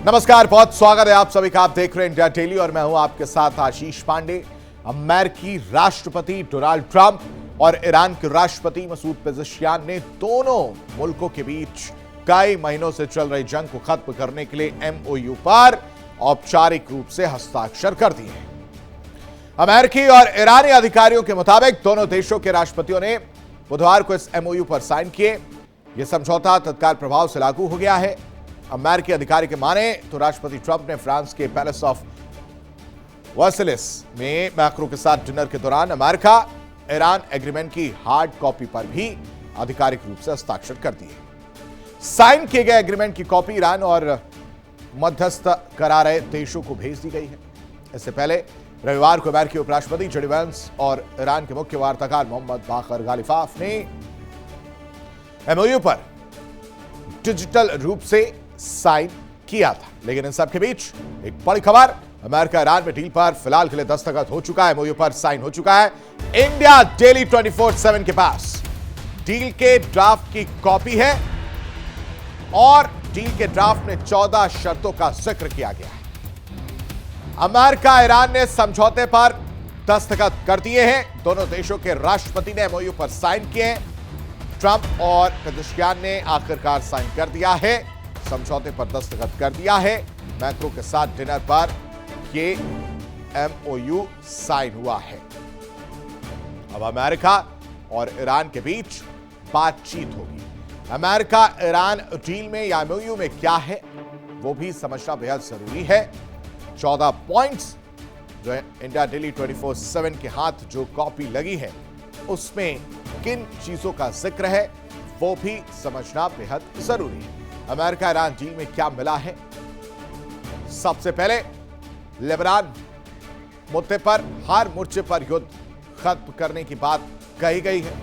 नमस्कार, बहुत स्वागत है आप सभी का। आप देख रहे हैं इंडिया डेली और मैं हूं आपके साथ आशीष पांडे। अमेरिकी राष्ट्रपति डोनाल्ड ट्रंप और ईरान के राष्ट्रपति मसूद पेज़ेश्कियान ने दोनों मुल्कों के बीच कई महीनों से चल रही जंग को खत्म करने के लिए एमओयू पर औपचारिक रूप से हस्ताक्षर कर दिए हैं। अमेरिकी और ईरानी अधिकारियों के मुताबिक दोनों देशों के राष्ट्रपतियों ने बुधवार को इस एमओयू पर साइन किए। यह समझौता तत्काल प्रभाव से लागू हो गया है। अमेरिकी अधिकारी के माने तो राष्ट्रपति ट्रंप ने फ्रांस के पैलेस ऑफ वर्सेलिस में मैक्रो के साथ डिनर के दौरान अमेरिका ईरान एग्रीमेंट की हार्ड कॉपी पर भी आधिकारिक रूप से हस्ताक्षर कर दिए। साइन किए गए एग्रीमेंट की कॉपी ईरान और मध्यस्थ करा रहे देशों को भेज दी गई है। इससे पहले रविवार को अमेरिकी उपराष्ट्रपति जेडी वेंस और ईरान के मुख्य वार्ताकार मोहम्मद बाकर गालिफाफ ने एमओयू पर डिजिटल रूप से साइन किया था। लेकिन इन सब के बीच एक बड़ी खबर, अमेरिका ईरान में डील पर फिलहाल के लिए दस्तखत हो चुका है, एमओयू पर साइन हो चुका है। इंडिया डेली 24/7 के पास डील के ड्राफ्ट की कॉपी है और डील के ड्राफ्ट में 14 शर्तों का जिक्र किया गया है। अमेरिका ईरान ने समझौते पर दस्तखत कर दिए हैं। दोनों देशों के राष्ट्रपति ने एमओयू पर साइन किए हैं। ट्रंप और पेज़ेश्कियान ने आखिरकार साइन कर दिया है, समझौते पर दस्तखत कर दिया है। मैक्रो के साथ डिनर पर यह एमओयू साइन हुआ है। अब अमेरिका और ईरान के बीच बातचीत होगी। अमेरिका ईरान डील में या एमओयू में क्या है वो भी समझना बेहद जरूरी है। 14 पॉइंट्स जो है इंडिया डेली 24/7 के हाथ जो कॉपी लगी है उसमें किन चीजों का जिक्र है वो भी समझना बेहद जरूरी है। अमेरिका ईरान डील में क्या मिला है? सबसे पहले लेबनान मुद्दे पर हर मोर्चे पर युद्ध खत्म करने की बात कही गई है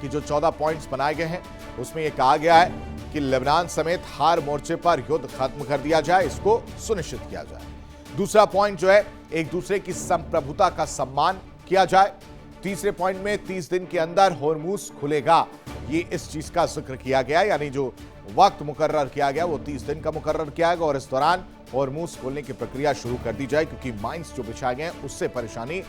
कि जो 14 पॉइंट्स बनाए गए हैं उसमें यह कहा गया है कि लेबनान समेत हर मोर्चे पर युद्ध खत्म कर दिया जाए, इसको सुनिश्चित किया जाए। दूसरा पॉइंट जो है एक दूसरे की संप्रभुता का सम्मान किया जाए। तीसरे पॉइंट में 30 दिन के अंदर होर्मुज खुलेगा, ये इस चीज का जिक्र किया गया, यानी जो वक्त मुकर्रर किया गया वो 30 दिन का मुकर्रर किया गया और इस दौरान होर्मुज खोलने की प्रक्रिया शुरू कर दी जाए क्योंकि माइंस जो बिछाए गए हैं उससे परेशानी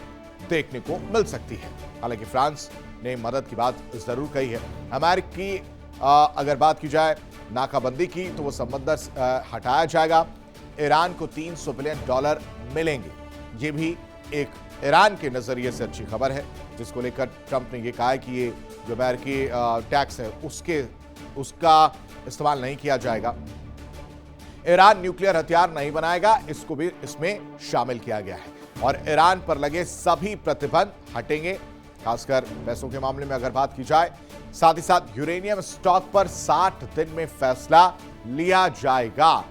देखने को मिल सकती है। हालांकि फ्रांस ने मदद की बात जरूर कही है। अमेरिकी अगर बात की जाए नाकाबंदी की तो वो समंदर हटाया जाएगा। ईरान को $300 बिलियन मिलेंगे, ये भी एक ईरान के नजरिए से अच्छी खबर है, जिसको लेकर ट्रंप ने यह कहा है कि ये जो अमेरिकी टैक्स है उसका इस्तेमाल नहीं किया जाएगा। ईरान न्यूक्लियर हथियार नहीं बनाएगा, इसको भी इसमें शामिल किया गया है और ईरान पर लगे सभी प्रतिबंध हटेंगे, खासकर पैसों के मामले में अगर बात की जाए। साथ ही साथ यूरेनियम स्टॉक पर 60 दिन में फैसला लिया जाएगा।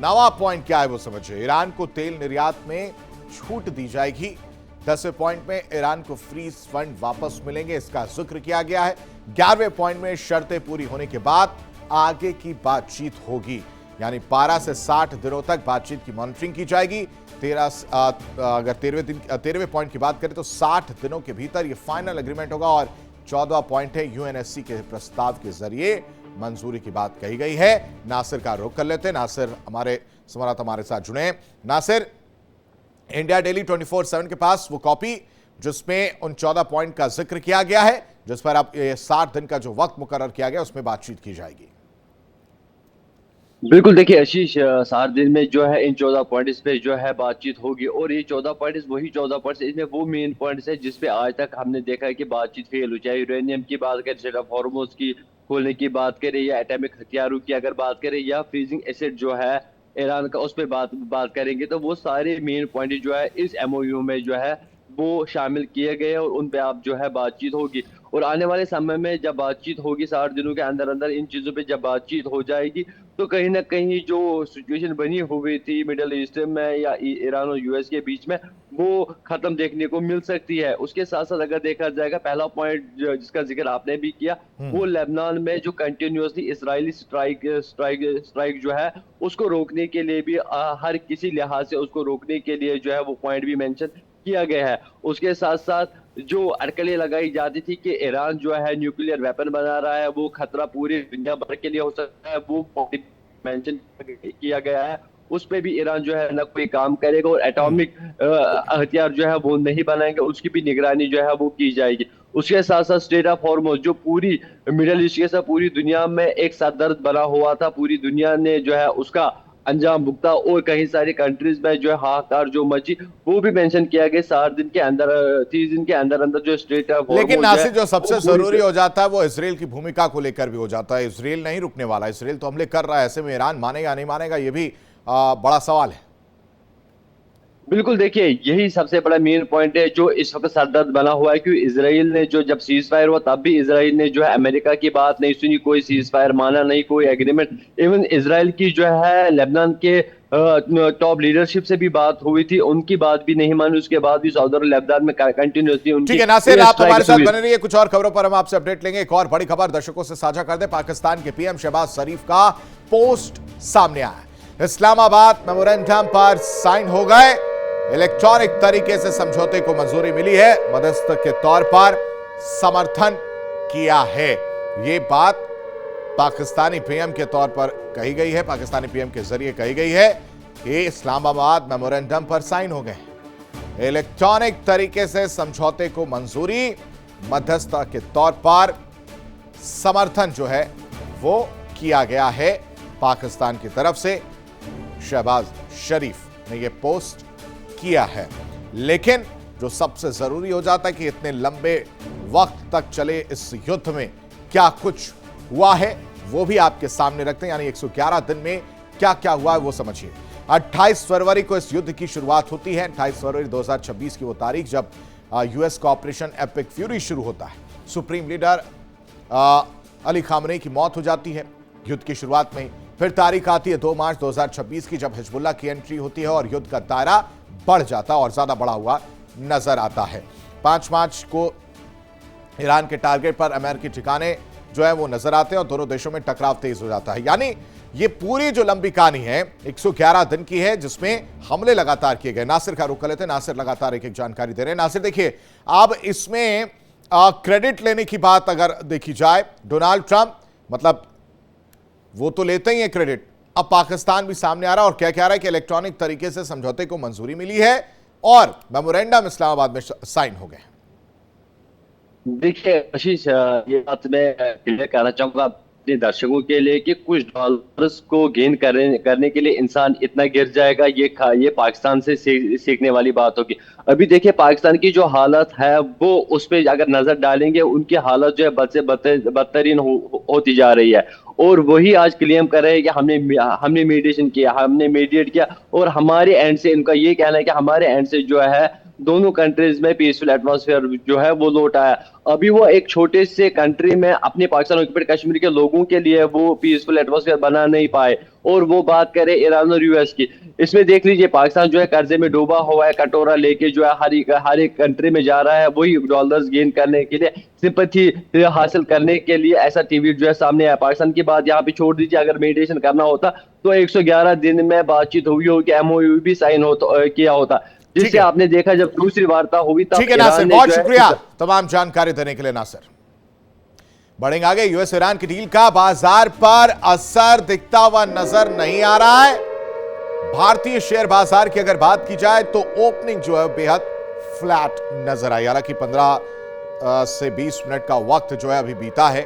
नवा पॉइंट क्या है वो समझिए। ईरान को तेल निर्यात में छूट दी जाएगी। 10वें पॉइंट में ईरान को फ्रीज फंड वापस मिलेंगे, इसका जिक्र किया गया है। 11वें पॉइंट में शर्तें पूरी होने के बाद आगे की बातचीत होगी, यानी 12 से 60 दिनों तक बातचीत की मॉनिटरिंग की जाएगी। 13वें पॉइंट की बात करें तो 60 दिनों के भीतर ये फाइनल एग्रीमेंट होगा और 14वां पॉइंट है यूएनएससी के प्रस्ताव के जरिए मंजूरी की बात कही गई है। नासिर का रुख कर लेते हैं। नासिर हमारे संवाददाता हमारे साथ जुड़े हैं। नासिर, इंडिया डेली 24/7 के पास वो कॉपी जिसमें उन 14 पॉइंट का जिक्र किया गया है, जिस पर अब 60 दिन का जो वक्त मुकर्रर किया गया उसमें बातचीत की जाएगी। बिल्कुल, देखिए आशीष, 60 दिन में जो है इन 14 पॉइंट्स पे जो है बातचीत होगी और ये 14 पॉइंट्स वही 14 पॉइंट्स, इसमें वो मेन पॉइंट्स है जिस पे आज तक हमने देखा है कि बातचीत फेल हुई। चाहे यूरेनियम की बात करें, स्टेट ऑफ हॉर्मुज की खोलने की बात करें या एटॉमिक हथियारों की अगर बात करें या फ्रीजिंग एसिड जो है ईरान का उस पर बात करेंगे, तो वो सारे मेन पॉइंट जो है इस एमओयू में जो है वो शामिल किए गए और उन पे आप जो है बातचीत होगी। और आने वाले समय में जब बातचीत होगी 60 दिनों के अंदर अंदर इन चीजों पे जब बातचीत हो जाएगी तो कहीं ना कहीं जो सिचुएशन बनी हुई थी मिडिल ईस्ट में या ईरान और यूएस के बीच में वो खत्म देखने को मिल सकती है। उसके साथ साथ अगर देखा जाएगा, पहला पॉइंट जिसका जिक्र आपने भी किया वो लेबनान में जो कंटिन्यूअसली इजरायली स्ट्राइक जो है उसको रोकने के लिए भी हर किसी लिहाज से उसको रोकने के लिए जो है वो पॉइंट भी मेंशन किया गया है। उसके साथ साथ जो अटकलें लगाई जाती थी कि ईरान जो है न्यूक्लियर वेपन बना रहा है, वो खतरा पूरी दुनिया भर के लिए हो सकता है, वो मेंशन किया गया है, उस पे भी ईरान जो है ना कोई काम करेगा और एटॉमिक हथियार जो है वो नहीं बनाएंगे, उसकी भी निगरानी जो है वो की जाएगी। उसके साथ साथ स्ट्रेट ऑफ हॉर्मुज जो पूरी मिडिल ईस्ट के साथ पूरी दुनिया में एक सरदर्द बना हुआ था, पूरी दुनिया ने जो है उसका अंजाम भुगता और कई सारी कंट्रीज में जो है हाहाकार जो मची, वो भी मेंशन किया गया 7 दिन के अंदर 30 दिन के अंदर अंदर जो स्ट्रेट ऑफ हॉर्मुज लेकिन नासिर जो सबसे वो पूरी जरूरी हो जाता है वो इसराइल की भूमिका को लेकर भी हो जाता है। इसराइल नहीं रुकने वाला, इसराइल तो हमले कर रहा है, ऐसे में ईरान मानेगा नहीं मानेगा ये भी बड़ा सवाल है। बिल्कुल, देखिए यही सबसे बड़ा मेन पॉइंट है जो इस वक्त सरदर्द बना हुआ है, क्योंकि इसराइल ने जो जब सीज फायर हुआ तब भी इसराइल ने जो है अमेरिका की बात नहीं सुनी, कोई सीज फायर माना नहीं, कोई एग्रीमेंट। इवन इसराइल की जो है लेबनान के टॉप लीडरशिप से भी बात हुई थी, उनकी बात भी नहीं मानी, उसके बाद भी सऊदी अरब लेबनान में कंटिन्यूसली उनकी। ठीक है नासिर, आप हमारे साथ बने रहिए, कुछ और खबरों पर हम आपसे अपडेट लेंगे। एक और बड़ी खबर दर्शकों से साझा कर दे, पाकिस्तान के पीएम शहबाज शरीफ का पोस्ट सामने आया है। इस्लामाबाद मेमोरेंडम पर साइन हो गए, इलेक्ट्रॉनिक तरीके से समझौते को मंजूरी मिली है, मध्यस्थ के तौर पर समर्थन किया है। ये बात पाकिस्तानी पीएम के तौर पर कही गई है, पाकिस्तानी पीएम के जरिए कही गई है कि इस्लामाबाद मेमोरेंडम पर साइन हो गए, इलेक्ट्रॉनिक तरीके से समझौते को मंजूरी, मध्यस्थ के तौर पर समर्थन जो है वो किया गया है पाकिस्तान की तरफ से। शहबाज शरीफ ने यह पोस्ट किया है, लेकिन जो सबसे जरूरी हो जाता है कि इतने लंबे वक्त तक चले इस युद्ध में क्या कुछ हुआ है वो भी आपके सामने रखते हैं, यानी 111 दिन में क्या क्या हुआ है वो समझिए। 28 फरवरी को इस युद्ध की शुरुआत होती है, 28 फरवरी 2026 की वो तारीख जब यूएस का ऑपरेशन एपिक फ्यूरी शुरू होता है। सुप्रीम लीडर अली खामनेई की मौत हो जाती है युद्ध की शुरुआत में। फिर तारीख आती है 2 मार्च 2026 की, जब हिजबुल्लाह की एंट्री होती है और युद्ध का दायरा बढ़ जाता और ज्यादा बढ़ा हुआ नजर आता है। 5 मार्च को ईरान के टारगेट पर अमेरिकी ठिकाने जो है वो नजर आते हैं और दोनों देशों में टकराव तेज हो जाता है। यानी ये पूरी जो लंबी कहानी है 111 दिन की है, जिसमें हमले लगातार किए गए। नासिर का रुख कर लेते हैं, नासिर लगातार एक एक जानकारी दे रहे हैं। नासिर देखिए, अब इसमें क्रेडिट लेने की बात अगर देखी जाए, डोनाल्ड ट्रंप मतलब वो तो लेते ही है क्रेडिट, अब पाकिस्तान भी सामने आ रहा है और क्या कह रहा है कि इलेक्ट्रॉनिक तरीके से समझौते को मंजूरी मिली है और मेमोरेंडम इस्लामाबाद में साइन हो गए। देखिए आशीष, ये बात मैं क्लियर करना चाहूंगा अपने दर्शकों के लिए कि कुछ डॉलर्स को गेन करने के लिए इंसान इतना गिर जाएगा, ये पाकिस्तान से सीखने वाली बात होगी। अभी देखिए पाकिस्तान की जो हालत है वो उस पर अगर नजर डालेंगे, उनकी हालत जो है बद से बदतरीन होती जा रही है। और वही आज क्लेम कर रहे हैं कि हमने मीडिएशन किया, हमने मीडिएट किया, और हमारे एंड से इनका ये कहना है कि हमारे एंड से जो है दोनों कंट्रीज में पीसफुल एटमॉस्फेयर जो है वो लौट आया। अभी वो एक छोटे से कंट्री में अपने पाकिस्तान ऑक्यूपाइड कश्मीर के लोगों के लिए वो पीसफुल एटमॉस्फेयर बना नहीं पाए, और वो बात करें ईरान और यूएस की, इसमें देख लीजिए पाकिस्तान जो है कर्जे में डूबा हुआ है, कटोरा लेके जो है हर एक कंट्री में जा रहा है, वही डॉलर्स गेन करने के लिए, सिंपैथी हासिल करने के लिए ऐसा टीवी जो है सामने आया। पाकिस्तान की बात यहाँ पे छोड़ दीजिए, अगर मेडिटेशन करना होता तो 111 दिन में बातचीत हुई होगी, एमओयू भी साइन किया होता, जिससे आपने देखा जब दूसरी वार्ता हुई तब। ठीक है नासिर, बहुत शुक्रिया तमाम जानकारी देने के लिए नासिर। बढ़ेंगे आगे। यूएस ईरान की डील का बाजार पर असर दिखता हुआ नजर नहीं आ रहा है। भारतीय शेयर बाजार की अगर बात की जाए तो ओपनिंग जो है बेहद फ्लैट नजर आई। हालांकि 15 से 20 मिनट का वक्त जो है अभी बीता है,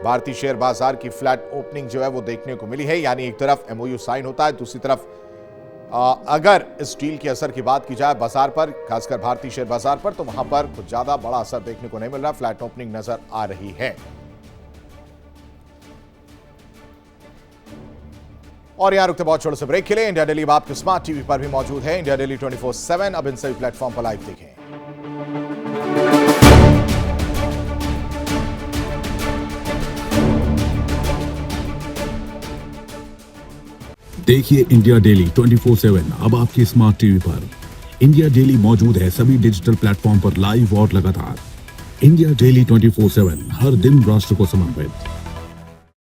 भारतीय शेयर बाजार की फ्लैट ओपनिंग जो है वो देखने को मिली है। यानी एक तरफ एमओयू साइन होता है, दूसरी तरफ अगर इस डील के असर की बात की जाए बाजार पर, खासकर भारतीय शेयर बाजार पर, तो वहां पर कुछ ज्यादा बड़ा असर देखने को नहीं मिल रहा, फ्लैट ओपनिंग नजर आ रही है। और यहां रुकते बहुत छोटे से ब्रेक के लिए। इंडिया डेली आपके स्मार्ट टीवी पर भी मौजूद है, इंडिया डेली 24/7। अब इन सभी प्लेटफॉर्म पर लाइव देखें। देखिए इंडिया डेली 24/7 अब आपकी स्मार्ट टीवी पर। इंडिया डेली मौजूद है सभी डिजिटल प्लेटफॉर्म पर लाइव और लगातार। इंडिया डेली 24/7 हर दिन राष्ट्र को समर्पित।